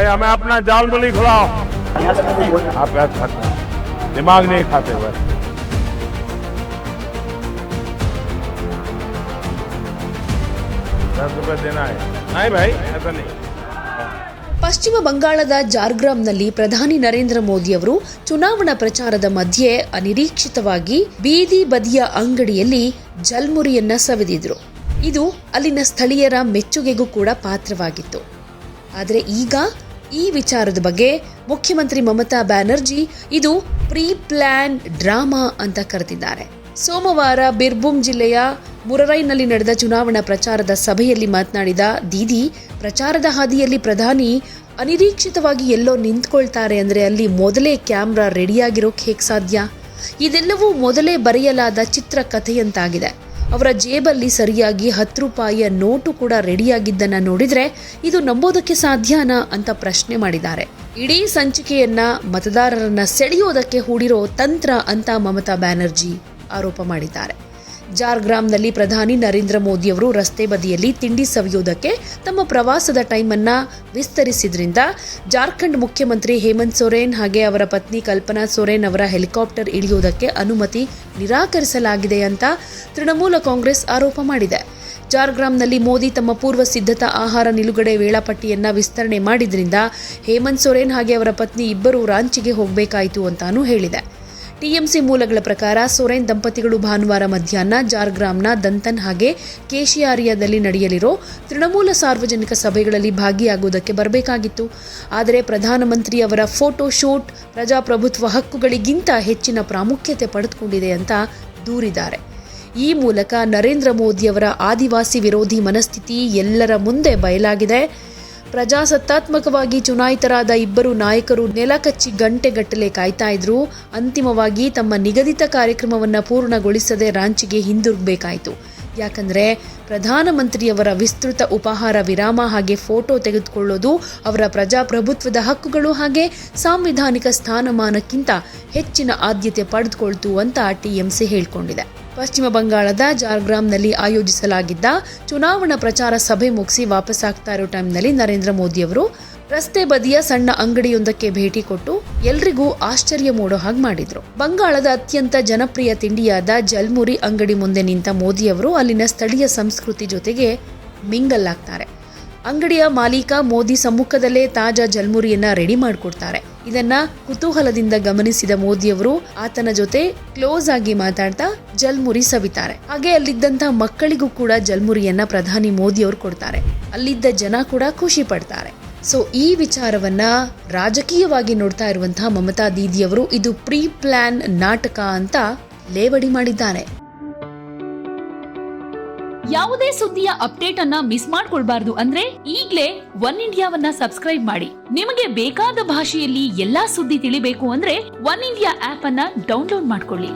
भाई हमें अपना जाल मुली खिलाओ। आप पैसे खाते हैं, दिमाग नहीं खाते हुए। ₹10 देना है। नहीं भाई ऐसा नहीं। ಪಶ್ಚಿಮ ಬಂಗಾಳದ ಜಾರ್ಗ್ರಾಮ್ನಲ್ಲಿ ಪ್ರಧಾನಿ ನರೇಂದ್ರ ಮೋದಿ ಅವರು ಚುನಾವಣಾ ಪ್ರಚಾರದ ಮಧ್ಯೆ ಅನಿರೀಕ್ಷಿತವಾಗಿ ಬೀದಿ ಬದಿಯ ಅಂಗಡಿಯಲ್ಲಿ ಜಲ್ಮುರಿಯನ್ನ ಸವಿದಿದ್ರು. ಇದು ಅಲ್ಲಿನ ಸ್ಥಳೀಯರ ಮೆಚ್ಚುಗೆಗೂ ಕೂಡ ಪಾತ್ರವಾಗಿತ್ತು. ಆದರೆ ಈಗ ಈ ವಿಚಾರದ ಬಗ್ಗೆ ಮುಖ್ಯಮಂತ್ರಿ ಮಮತಾ ಬ್ಯಾನರ್ಜಿ ಇದು ಪ್ರೀ ಪ್ಲಾನ್ ಡ್ರಾಮಾ ಅಂತ ಕರೆದಿದ್ದಾರೆ. ಸೋಮವಾರ ಬಿರ್ಭೂಮ್ ಜಿಲ್ಲೆಯ ಮುರರೈನಲ್ಲಿ ನಡೆದ ಚುನಾವಣಾ ಪ್ರಚಾರದ ಸಭೆಯಲ್ಲಿ ಮಾತನಾಡಿದ ದೀದಿ, ಪ್ರಚಾರದ ಹಾದಿಯಲ್ಲಿ ಪ್ರಧಾನಿ ಅನಿರೀಕ್ಷಿತವಾಗಿ ಎಲ್ಲೋ ನಿಂತ್ಕೊಳ್ತಾರೆ ಅಂದರೆ ಅಲ್ಲಿ ಮೊದಲೇ ಕ್ಯಾಮ್ರಾ ರೆಡಿಯಾಗಿರೋಕೆ ಹೇಗೆ ಸಾಧ್ಯ? ಇದೆಲ್ಲವೂ ಮೊದಲೇ ಬರೆಯಲಾದ ಚಿತ್ರಕಥೆಯಂತಾಗಿದೆ. ಅವರ ಜೇಬಲ್ಲಿ ಸರಿಯಾಗಿ ₹10 ನೋಟು ಕೂಡ ರೆಡಿಯಾಗಿದ್ದನ್ನ ನೋಡಿದ್ರೆ ಇದು ನಂಬೋದಕ್ಕೆ ಸಾಧ್ಯನಾ ಅಂತ ಪ್ರಶ್ನೆ ಮಾಡಿದ್ದಾರೆ. ಇಡೀ ಸಂಚಿಕೆಯನ್ನ ಮತದಾರರನ್ನ ಸೆಳೆಯೋದಕ್ಕೆ ಹೂಡಿರೋ ತಂತ್ರ ಅಂತ ಮಮತಾ ಬ್ಯಾನರ್ಜಿ ಆರೋಪ ಮಾಡಿದ್ದಾರೆ. ಜಾರ್ಗ್ರಾಮ್ನಲ್ಲಿ ಪ್ರಧಾನಿ ನರೇಂದ್ರ ಮೋದಿ ಅವರು ರಸ್ತೆ ಬದಿಯಲ್ಲಿ ತಿಂಡಿ ಸವಿಯೋದಕ್ಕೆ ತಮ್ಮ ಪ್ರವಾಸದ ಟೈಮನ್ನು ವಿಸ್ತರಿಸಿದ್ರಿಂದ ಜಾರ್ಖಂಡ್ ಮುಖ್ಯಮಂತ್ರಿ ಹೇಮಂತ್ ಸೊರೇನ್ ಹಾಗೆ ಅವರ ಪತ್ನಿ ಕಲ್ಪನಾ ಸೊರೇನ್ ಅವರ ಹೆಲಿಕಾಪ್ಟರ್ ಇಳಿಯೋದಕ್ಕೆ ಅನುಮತಿ ನಿರಾಕರಿಸಲಾಗಿದೆ ಅಂತ ತೃಣಮೂಲ ಕಾಂಗ್ರೆಸ್ ಆರೋಪ ಮಾಡಿದೆ. ಜಾರ್ಗ್ರಾಮ್ನಲ್ಲಿ ಮೋದಿ ತಮ್ಮ ಪೂರ್ವ ಸಿದ್ಧತಾ ಆಹಾರ ನಿಲುಗಡೆ ವೇಳಾಪಟ್ಟಿಯನ್ನ ವಿಸ್ತರಣೆ ಮಾಡಿದ್ರಿಂದ ಹೇಮಂತ್ ಸೊರೇನ್ ಹಾಗೆ ಅವರ ಪತ್ನಿ ಇಬ್ಬರು ರಾಂಚಿಗೆ ಹೋಗಬೇಕಾಯಿತು ಅಂತಾನೂ ಹೇಳಿದೆ. ಟಿಎಂಸಿ ಮೂಲಗಳ ಪ್ರಕಾರ ಸೊರೇನ್ ದಂಪತಿಗಳು ಭಾನುವಾರ ಮಧ್ಯಾಹ್ನ ಜಾರ್ಗ್ರಾಮ್ನ ದಂತನ್ ಹಾಗೆ ಕೇಶಿಯಾರಿಯಾದಲ್ಲಿ ನಡೆಯಲಿರೋ ತೃಣಮೂಲ ಸಾರ್ವಜನಿಕ ಸಭೆಗಳಲ್ಲಿ ಭಾಗಿಯಾಗುವುದಕ್ಕೆ ಬರಬೇಕಾಗಿತ್ತು. ಆದರೆ ಪ್ರಧಾನಮಂತ್ರಿ ಅವರ ಫೋಟೋ ಶೂಟ್ ಪ್ರಜಾಪ್ರಭುತ್ವ ಹಕ್ಕುಗಳಿಗಿಂತ ಹೆಚ್ಚಿನ ಪ್ರಾಮುಖ್ಯತೆ ಪಡೆದುಕೊಂಡಿದೆ ಅಂತ ದೂರಿದ್ದಾರೆ. ಈ ಮೂಲಕ ನರೇಂದ್ರ ಮೋದಿಯವರ ಆದಿವಾಸಿ ವಿರೋಧಿ ಮನಸ್ಥಿತಿ ಎಲ್ಲರ ಮುಂದೆ ಬಯಲಾಗಿದೆ. ಪ್ರಜಾಸತ್ತಾತ್ಮಕವಾಗಿ ಚುನಾಯಿತರಾದ ಇಬ್ಬರು ನಾಯಕರು ನೆಲಕಚ್ಚಿ ಗಂಟೆಗಟ್ಟಲೆ ಕಾಯ್ತಾ ಇದ್ರು. ಅಂತಿಮವಾಗಿ ತಮ್ಮ ನಿಗದಿತ ಕಾರ್ಯಕ್ರಮವನ್ನು ಪೂರ್ಣಗೊಳಿಸದೆ ರಾಂಚಿಗೆ ಹಿಂದಿರುಗಬೇಕಾಯಿತು. ಯಾಕಂದ್ರೆ ಪ್ರಧಾನಮಂತ್ರಿಯವರ ವಿಸ್ತೃತ ಉಪಹಾರ ವಿರಾಮ ಹಾಗೆ ಫೋಟೋ ತೆಗೆದುಕೊಳ್ಳೋದು ಅವರ ಪ್ರಜಾಪ್ರಭುತ್ವದ ಹಕ್ಕುಗಳು ಹಾಗೆ ಸಾಂವಿಧಾನಿಕ ಸ್ಥಾನಮಾನಕ್ಕಿಂತ ಹೆಚ್ಚಿನ ಆದ್ಯತೆ ಪಡೆದುಕೊಳ್ತು ಅಂತ ಟಿಎಂಸಿ ಹೇಳಿಕೊಂಡಿದೆ. ಪಶ್ಚಿಮ ಬಂಗಾಳದ ಜಾರ್ಗ್ರಾಮ್ನಲ್ಲಿ ಆಯೋಜಿಸಲಾಗಿದ್ದ ಚುನಾವಣಾ ಪ್ರಚಾರ ಸಭೆ ಮುಗಿಸಿ ವಾಪಸ್ಸಾಗ್ತಾ ಇರೋ ಟೈಮ್ನಲ್ಲಿ ನರೇಂದ್ರ ಮೋದಿ ಅವರು ರಸ್ತೆ ಬದಿಯ ಸಣ್ಣ ಅಂಗಡಿಯೊಂದಕ್ಕೆ ಭೇಟಿ ಕೊಟ್ಟು ಎಲ್ರಿಗೂ ಆಶ್ಚರ್ಯ ಮೂಡೋ ಹಾಗೆ ಮಾಡಿದ್ರು. ಬಂಗಾಳದ ಅತ್ಯಂತ ಜನಪ್ರಿಯ ತಿಂಡಿಯಾದ ಜಲ್ಮುರಿ ಅಂಗಡಿ ಮುಂದೆ ನಿಂತ ಮೋದಿ ಅವರು ಅಲ್ಲಿನ ಸ್ಥಳೀಯ ಸಂಸ್ಕೃತಿ ಜೊತೆಗೆ ಮಿಂಗಲ್ ಆಗ್ತಾರೆ. ಅಂಗಡಿಯ ಮಾಲೀಕ ಮೋದಿ ಸಮ್ಮುಖದಲ್ಲೇ ತಾಜಾ ಜಲ್ಮುರಿಯನ್ನ ರೆಡಿ ಮಾಡಿಕೊಡ್ತಾರೆ. ಇದನ್ನ ಕುತೂಹಲದಿಂದ ಗಮನಿಸಿದ ಮೋದಿ ಅವರು ಆತನ ಜೊತೆ ಕ್ಲೋಸ್ ಆಗಿ ಮಾತಾಡ್ತಾ ಜಲ್ಮುರಿ ಸವಿತಾರೆ. ಹಾಗೆ ಅಲ್ಲಿದ್ದಂತ ಮಕ್ಕಳಿಗೂ ಕೂಡ ಜಲ್ಮುರಿಯನ್ನ ಪ್ರಧಾನಿ ಮೋದಿ ಅವರು ಕೊಡ್ತಾರೆ. ಅಲ್ಲಿದ್ದ ಜನ ಕೂಡ ಖುಷಿ ಪಡ್ತಾರೆ. ಸೊ ಈ ವಿಚಾರವನ್ನ ರಾಜಕೀಯವಾಗಿ ನೋಡ್ತಾ ಇರುವಂತಹ ಮಮತಾ ದೀದಿಯವರು ಇದು ಪ್ರೀ ಪ್ಲಾನ್ ನಾಟಕ ಅಂತ ಲೇವಡಿ ಮಾಡಿದ್ದಾರೆ. ಯಾವುದೇ ಸುದ್ದಿಯ ಅಪ್ಡೇಟ್ ಅನ್ನ ಮಿಸ್ ಮಾಡ್ಕೊಳ್ಬಾರ್ದು ಅಂದ್ರೆ ಈಗ್ಲೇ ಒನ್ ಇಂಡಿಯಾವನ್ನ ಸಬ್ಸ್ಕ್ರೈಬ್ ಮಾಡಿ. ನಿಮಗೆ ಬೇಕಾದ ಭಾಷೆಯಲ್ಲಿ ಎಲ್ಲಾ ಸುದ್ದಿ ತಿಳಿಬೇಕು ಅಂದ್ರೆ ಒನ್ ಇಂಡಿಯಾ ಆಪ್ ಅನ್ನ ಡೌನ್ಲೋಡ್ ಮಾಡ್ಕೊಳ್ಳಿ.